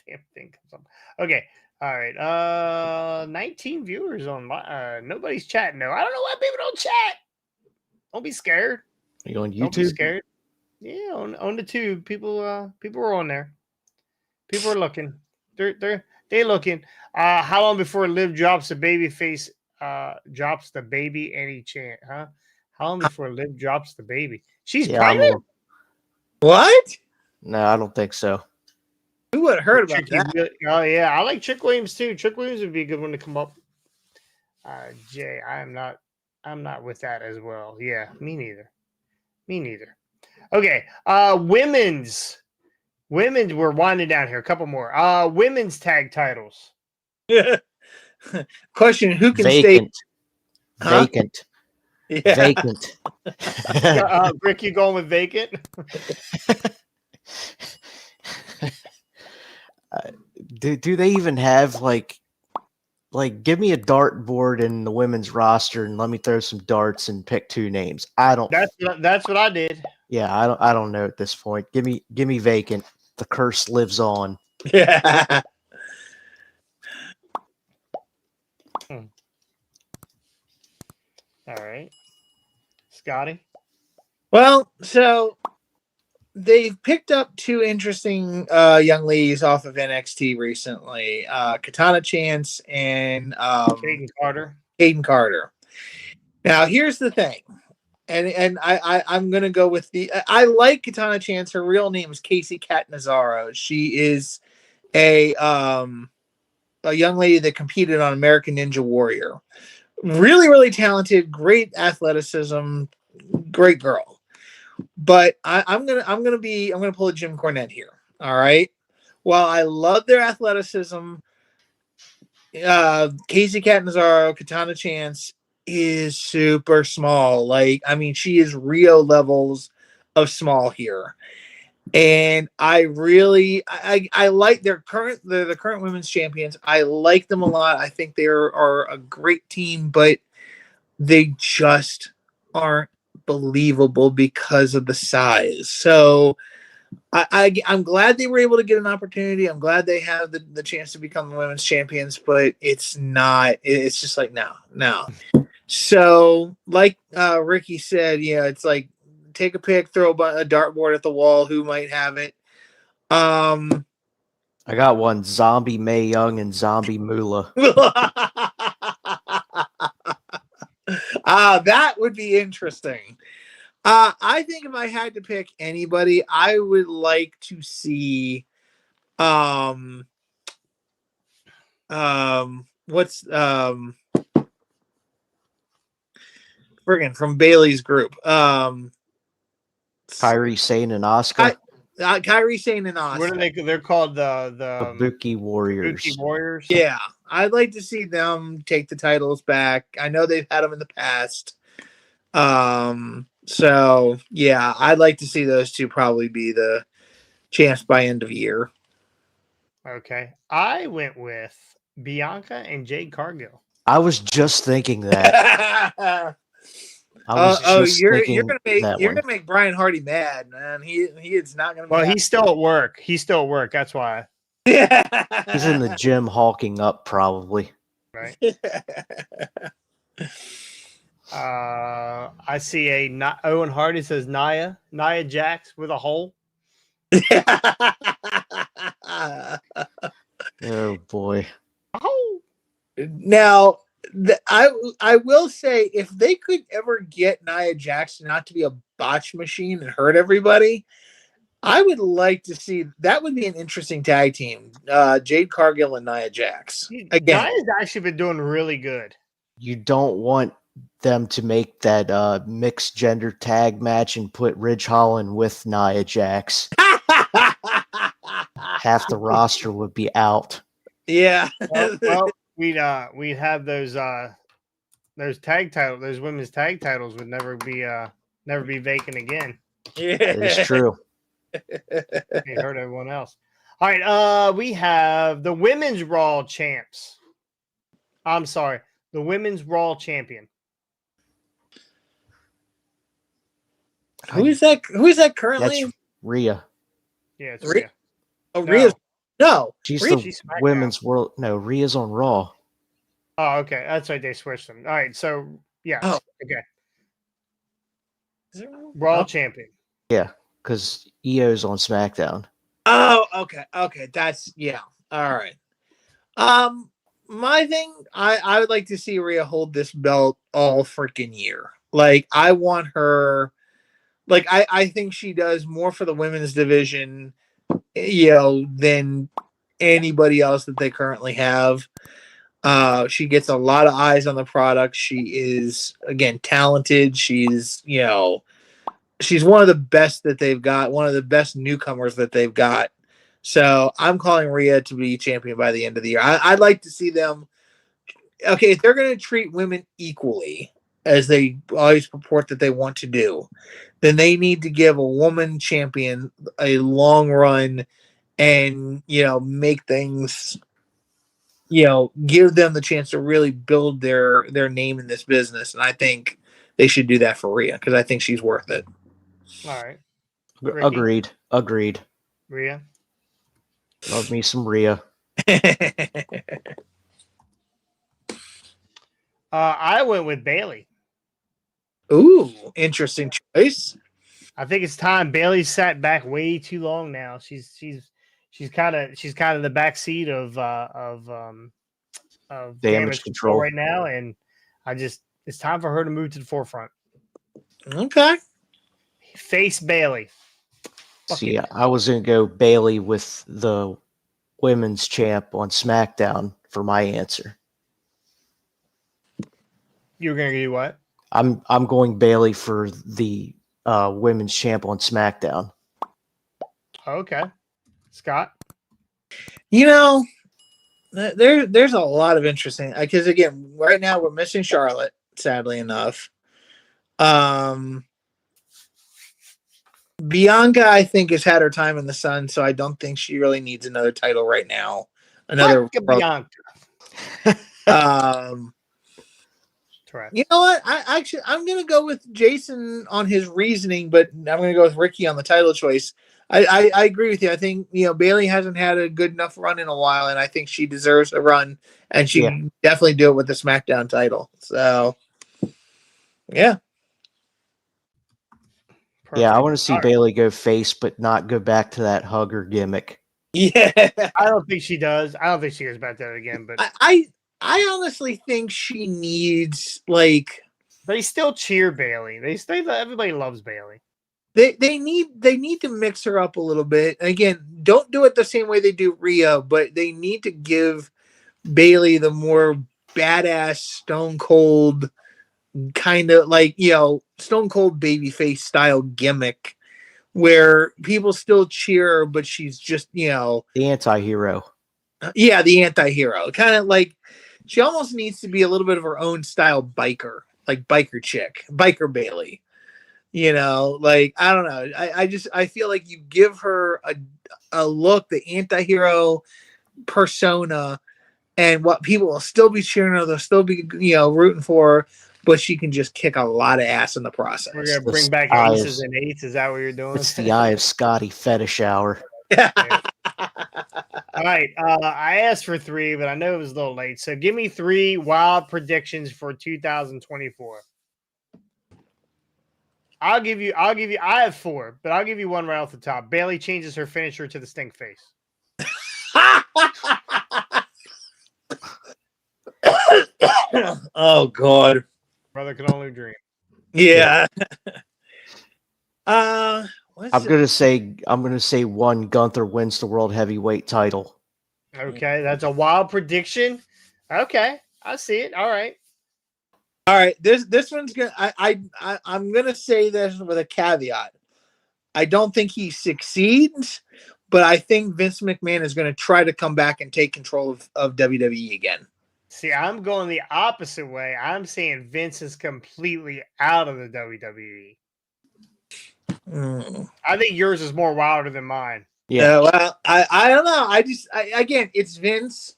damn thing comes up. Okay. All right. 19 viewers on nobody's chatting though. I don't know why people don't chat. Don't be scared. Are you on YouTube? Don't be scared. Yeah, on the tube. People are on there. People are looking. They're looking. How long before Liv drops a babyface drops the baby any chance, huh? How long before Liv drops the baby? She's Yeah, pregnant? What? no, I don't think so. Who would have heard about Tricky that? Oh, yeah. I like Trick Williams, too. Trick Williams would be a good one to come up. Jay, I'm not with that as well. Yeah, me neither. Okay. Women's, we're winding down here. A couple more. Women's tag titles. Question: who can stay? Vacant. Huh? Vacant. Yeah. Vacant. Rick, you going with vacant? Do they even have like give me a dart board in the women's roster and let me throw some darts and pick two names? I don't. That's what I did. Yeah, I don't know at this point. Give me vacant. The curse lives on. Yeah. All right, Scotty. Well, so they've picked up two interesting young ladies off of NXT recently, Katana Chance and Caden Carter. Now, here's the thing, and I'm gonna go with I like Katana Chance. Her real name is Casey Catanzaro. She is a young lady that competed on American Ninja Warrior. Really, really talented, great athleticism, great girl. But I'm gonna pull a Jim Cornette here. All right. While I love their athleticism, Casey Catanzaro, Katana Chance is super small. Like, I mean, she is Rio levels of small here. And I really I like they're the current women's champions. I like them a lot. I think they are a great team, but they just aren't believable because of the size. So I'm glad they were able to get an opportunity. I'm glad they have the chance to become the women's champions, but it's just like no. So like Ricky said, it's like take a pick, throw a dartboard at the wall. Who might have it? I got one: Zombie Mae Young and Zombie Moolah. That would be interesting. I think if I had to pick anybody, I would like to see what's friggin' from Bailey's group. Kairi Sane and Asuka. Kairi Sane and Asuka. What are they? They're called the Kabuki Warriors. Kabuki Warriors. Yeah, I'd like to see them take the titles back. I know they've had them in the past. So yeah, I'd like to see those two probably be the champs by end of year. Okay, I went with Bianca and Jade Cargill. I was just thinking that. You're gonna make Brian Hardy mad, man. He is not gonna. Well, he's still at work. That's why. Yeah, he's in the gym hawking up, probably. Right. I see Owen Hardy says Nia Jax with a hole. Oh boy. Oh. Now, I will say, if they could ever get Nia Jax not to be a botch machine and hurt everybody, I would like to see that. Would be an interesting tag team. Jade Cargill and Nia Jax. Again, Nia's actually been doing really good. You don't want them to make that mixed gender tag match and put Ridge Holland with Nia Jax. Half the roster would be out. Yeah. Well, we'd have those tag titles. Those women's tag titles would never be vacant again. Yeah, It is true. They hurt everyone else. All right. We have the women's Raw champs. I'm sorry, the women's Raw champion. Who is that? Who is that currently? That's Rhea. Yeah, it's Rhea. Rhea. Oh, Rhea. No, She's Rhea. the women's world. No, Rhea's on Raw. Oh, okay. That's right. They switched them. All right. So, yeah. Oh. Okay. Is it Raw champion. Yeah, because Io's on SmackDown. Oh, okay. That's yeah. All right. My thing, I would like to see Rhea hold this belt all freaking year. Like, I want her. Like, I think she does more for the women's division, than anybody else that they currently have. She gets a lot of eyes on the product. She is, again, talented. She's one of the best that they've got, one of the best newcomers that they've got. So I'm calling Rhea to be champion by the end of the year. I'd like to see them. Okay, if they're going to treat women equally, as they always purport that they want to do, then they need to give a woman champion a long run and, make things, give them the chance to really build their name in this business. And I think they should do that for Rhea because I think she's worth it. All right. Agreed. Rhea? Love me some Rhea. I went with Bailey. Ooh, interesting choice. I think it's time. Bailey's sat back way too long now. She's kind of the back seat of damage control right now, and it's time for her to move to the forefront. Okay. Face Bailey. See, I was gonna go Bailey with the women's champ on SmackDown for my answer. You were gonna do what? I'm going Bailey for the women's champ on SmackDown. Okay, Scott. There's a lot of interesting because again, right now we're missing Charlotte, sadly enough. Bianca, I think, has had her time in the sun, so I don't think she really needs another title right now. Another Bianca. You know what? I'm gonna go with Jason on his reasoning, but I'm gonna go with Ricky on the title choice. I agree with you. I think Bailey hasn't had a good enough run in a while, and I think she deserves a run, and she can definitely do it with the SmackDown title. So, yeah. Perfect. Yeah, I want to see Bailey go face, but not go back to that hugger gimmick. Yeah, I don't think she does. I don't think she goes back to that again. But I honestly think she needs they still cheer Bailey. Everybody loves Bailey. They need to mix her up a little bit. Again, don't do it the same way they do Rhea, but they need to give Bailey the more badass Stone Cold kind of Stone Cold babyface style gimmick where people still cheer, but she's just the anti-hero. Yeah, the anti-hero. Kind of like she almost needs to be a little bit of her own style biker, like biker chick, biker Bailey. I don't know. I feel like you give her a look, the anti-hero persona, and what people will still be cheering her, they'll still be rooting for her, but she can just kick a lot of ass in the process. We're gonna bring back aces and eights. Is that what you're doing? It's the Eye of Scotty fetish hour. All right. I asked for 3, but I know it was a little late. So give me 3 wild predictions for 2024. I'll give you. I have 4, but I'll give you one right off the top. Bailey changes her finisher to the stink face. Oh God, brother can only dream. Yeah. I'm gonna say one. Gunther wins the world heavyweight title. Okay, that's a wild prediction. Okay, I see it. All right. This one's gonna. I'm gonna say this with a caveat. I don't think he succeeds, but I think Vince McMahon is going to try to come back and take control of WWE again. See, I'm going the opposite way. I'm saying Vince is completely out of the WWE. I think yours is more wilder than mine. Yeah. Well, I don't know. Again, it's Vince.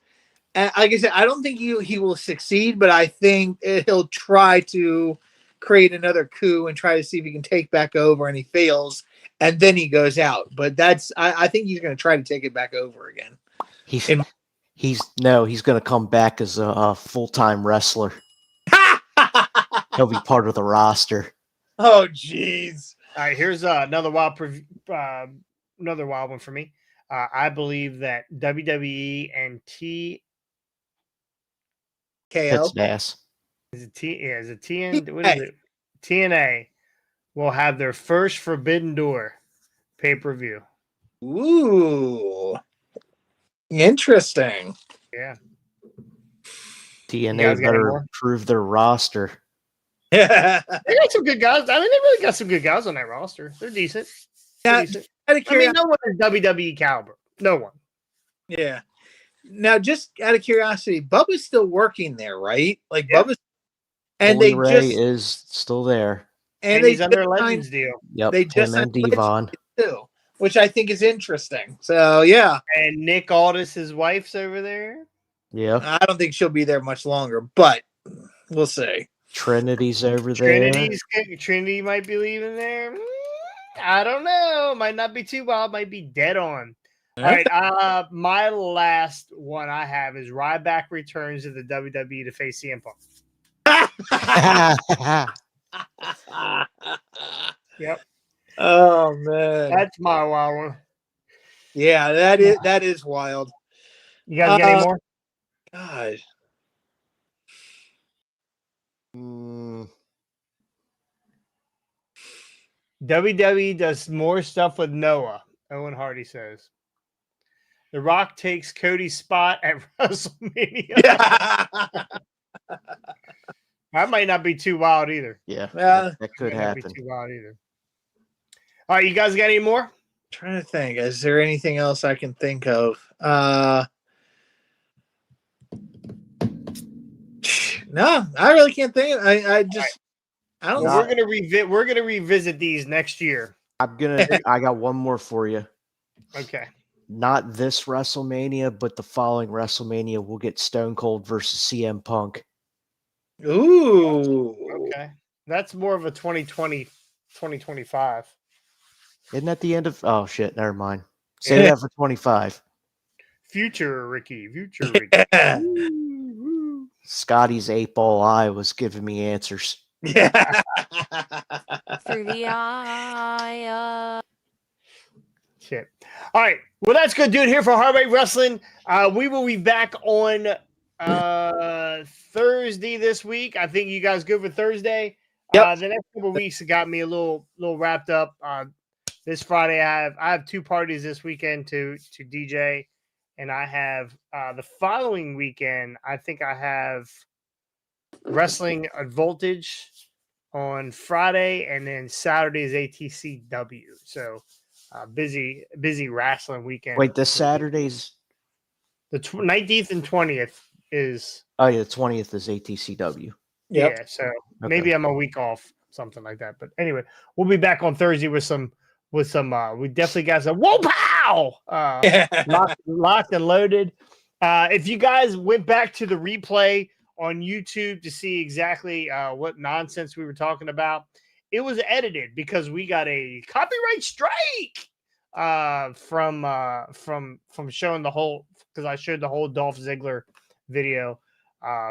Like I said, I don't think he will succeed, but I think he'll try to create another coup and try to see if he can take back over, and he fails, and then he goes out. But I think he's going to try to take it back over again. He's going to come back as a full-time wrestler. He'll be part of the roster. Oh, jeez. All right, here's another wild one for me. I believe that WWE and KO. Pit's ass. Is it is it TN? What is it? TNA will have their first Forbidden Door pay-per-view. Ooh. Interesting. Yeah. TNA better improve their roster. They got some good guys. I mean, they really got some good guys on that roster. They're decent. Yeah, decent. I mean, no one is WWE caliber. No one. Yeah. Now, just out of curiosity, Bubba's still working there, right? Like Bubba's, and Bully they Ray just is still there, and he's under a Legends deal. Yep, they just him and Devon too, which I think is interesting. So yeah, and Nick Aldis, his wife's over there. Yeah, I don't think she'll be there much longer, but we'll see. Trinity's over there. Trinity might be leaving there. I don't know. Might not be too wild. Might be dead on. All right. My last one I have is Ryback returns to the WWE to face CM Punk. Yep. Oh man, that's my wild one. Yeah, that is wild. You guys got any more? God. WWE does more stuff with Noah. Owen Hardy says. The Rock takes Cody's spot at WrestleMania. That might not be too wild either. Yeah, that could happen. Not be too wild either. All right, you guys got any more? I'm trying to think. Is there anything else I can think of? No, I really can't think. I don't know. We're gonna revisit these next year. I got one more for you. Okay. Not this WrestleMania, but the following WrestleMania, we'll get Stone Cold versus CM Punk. Ooh. Okay. That's more of a 2020, 2025. Isn't that the end of... Oh, shit. Never mind. Save that for 25. Future Ricky. Scotty's 8-ball eye was giving me answers. Yeah. Through the eye of... Shit. All right. Well, that's good, dude. Here for Hard Rate Wrestling. We will be back on Thursday this week. I think you guys good for Thursday. Yep. The next couple of weeks got me a little wrapped up. This Friday, I have two parties this weekend to DJ, and I have the following weekend. I think I have wrestling at Voltage on Friday, and then Saturday is ATCW. So. Busy wrestling weekend. Wait, this Saturday's the 19th and 20th is. Oh yeah, the 20th is ATCW. Yep. Yeah, so maybe I'm a week off, something like that. But anyway, we'll be back on Thursday with some. We definitely got some whoa pow locked and loaded. If you guys went back to the replay on YouTube to see exactly what nonsense we were talking about. It was edited because we got a copyright strike from showing the whole, because I showed the whole Dolph Ziggler video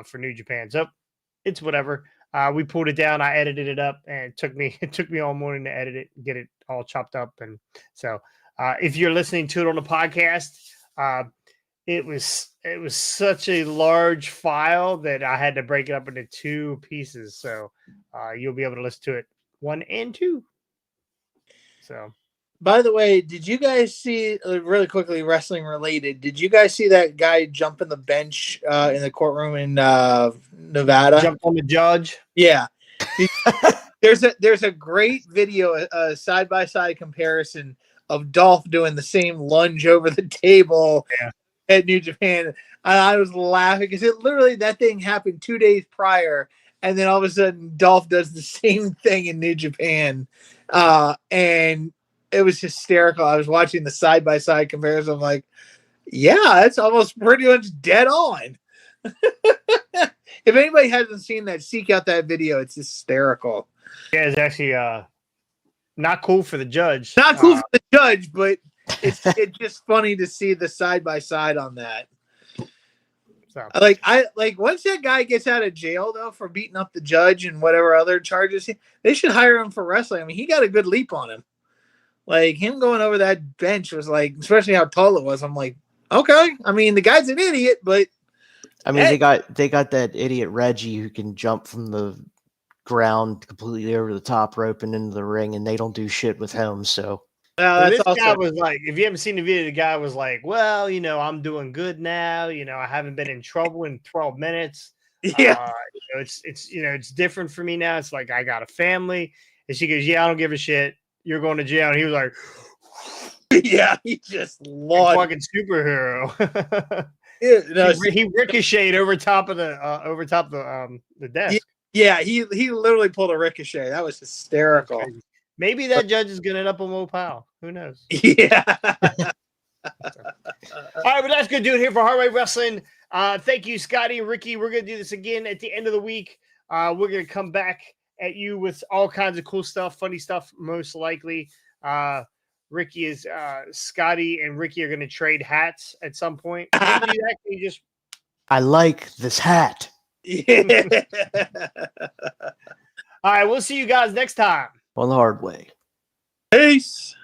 for New Japan. So it's whatever. We pulled it down. I edited it up, and it took me all morning to edit it, get it all chopped up. And so if you're listening to it on the podcast, it was such a large file that I had to break it up into two pieces. So you'll be able to listen to it 1 and 2. So, by the way, did you guys see really quickly wrestling related? Did you guys see that guy jump in the bench in the courtroom in Nevada? Jumped on the judge. Yeah. There's a great video, a side by side comparison of Dolph doing the same lunge over the table at New Japan. I was laughing because that thing happened 2 days prior. And then all of a sudden, Dolph does the same thing in New Japan. And it was hysterical. I was watching the side-by-side comparison. I'm like, yeah, that's almost pretty much dead on. If anybody hasn't seen that, seek out that video. It's hysterical. Yeah, it's actually not cool for the judge. Not cool for the judge, but it's just funny to see the side-by-side on that. So. Like once that guy gets out of jail though for beating up the judge and whatever other charges, they should hire him for wrestling. I mean, he got a good leap on him. Like him going over that bench was like, especially how tall it was. I'm like, okay. I mean, the guy's an idiot, but I mean, Hey. they got that idiot Reggie who can jump from the ground completely over the top rope and into the ring, and they don't do shit with him. So So That's this guy also was like, if you haven't seen the video, the guy was like, well, I'm doing good now. I haven't been in trouble in 12 minutes. yeah. It's different for me now. It's like I got a family. And she goes, yeah, I don't give a shit. You're going to jail. And he was like, Yeah, he just like launched. fucking superhero. Yeah, no, he ricocheted over top of the desk. yeah, he literally pulled a ricochet. That was hysterical. Crazy. Maybe that judge is gonna end up on Mopal. Who knows? Yeah. All right, but that's gonna do it here for Hardway Wrestling. Thank you, Scotty and Ricky. We're gonna do this again at the end of the week. We're gonna come back at you with all kinds of cool stuff, funny stuff, most likely. Ricky is Scotty and Ricky are gonna trade hats at some point. Can you do that? Can you just I like this hat. Yeah. all right, we'll see you guys next time. On the hard way. Peace.